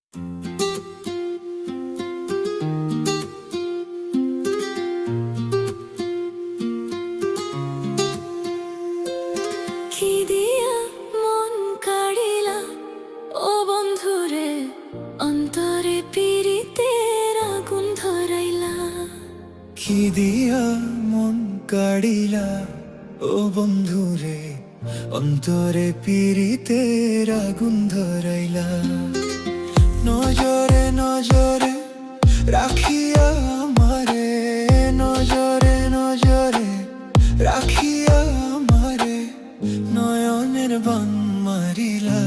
কি দিয়া মন কাড়িলা ও বন্ধুরে, অন্তরে পীড়িতের আগুন ধরাইলা। কি দিয়া মন কাড়িলা ও বন্ধুরে, অন্তরে পীড়িতের আগুন ধরাইলা। নজরে নজরে রাখিয়া আমারে, নজরে নজরে রাখিয়া আমারে, নয়নের বান মারিলা।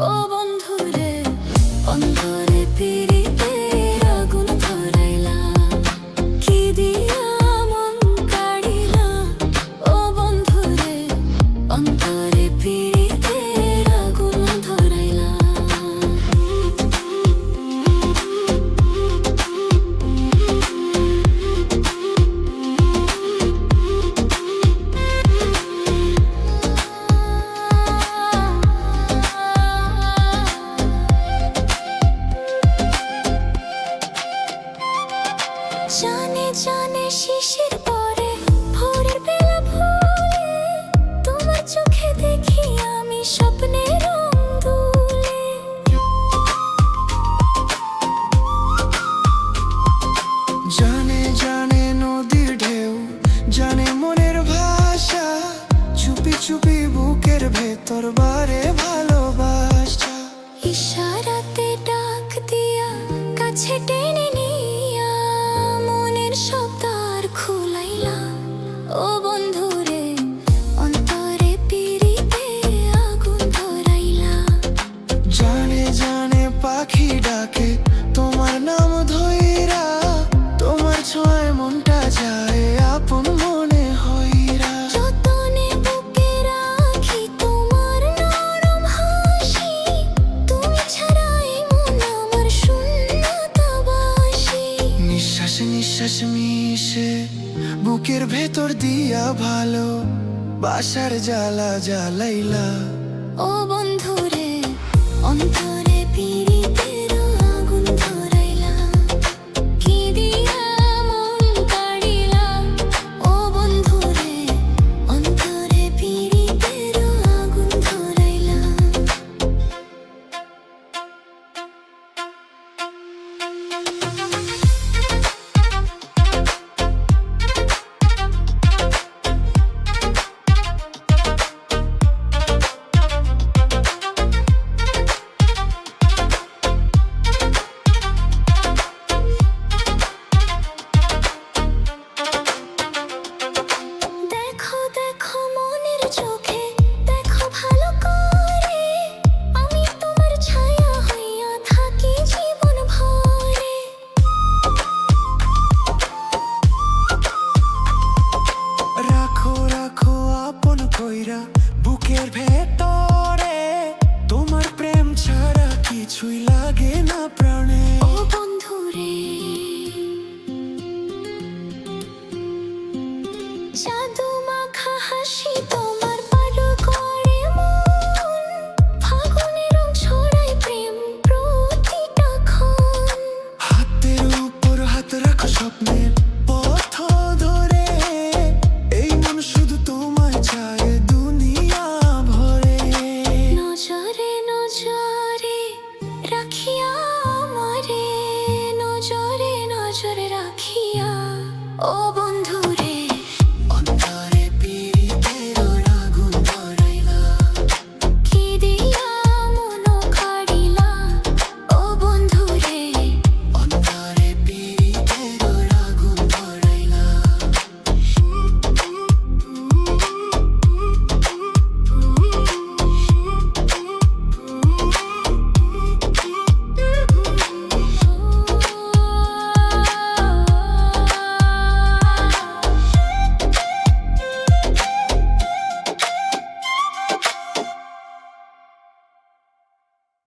ও বন্ধুরে, অন্তরে পীড়িতের আগুন ধরাইলা। কি দিয়া মন কাড়িলা ও বন্ধুরে, অন্তরে পীড়িতের আগুন ধরাইলা। জানে জানে শিশির পরে ভোরের বেলা ভুলে, তোমার চোখে দেখি আমি স্বপ্নের রং দুলে। জানে জানে নদীর ঢেউ, জানে মনের ভাষা, চুপি চুপি বুকের ভেতর বারে ভালোবাসা। ইশারাতে ডাক দিয়া কাছে টেনে নিয়া, মনের শব্দার খুলাইলা। ও বন্ধুরে, অন্তরে পীড়িতে আগুন ধরাইলা। জানে জানে পাখি ডাকে তোমার নাম ধইরা, তোমার ছোঁয়ায় মনটা যায় আপন মনে হইরা। যতনে বুকে রাখি তোমার নরম হাসি, তুমি ছাড়া এই মন আমার শূন্যতাবাসী। নিঃশ্বাস নিঃশ্বাস মিশে বুকের ভেতর দিয়া ভালো বাসার জ্বালা জ্বালাইলা। ও বন্ধুরে, অন্তরে পীড়িতের আগুন ধরাইলা। কি দিয়া মন কাড়িলা ও বন্ধুরে, অন্তরে পীড়িতের আগুন ধরাইলা। দেখো দেখো মনের চোখে, দেখো ভালো করে, আমি তোমার ছায়া হইয়া থাকি জীবন ভরে। রাখো রাখো আপন কইরা বুকের ভেতরে, তোমার প্রেম ছাড়া কিছুই লাগে না প্রাণে। ও বন্ধুরে, জাদু মাখা হাসি তোমার পাড় করে মন, ফাগুনের রং ছড়ায় প্রেম প্রতিটা ক্ষণ। হাতের উপর হাত রাখো স্বপ্নের পথ ধরে, এই মন শুধু তোমায় চায় দুনিয়া ভরে। নজরে নজরে রাখিয়া আমারে, নজরে নজরে রাখিয়া ও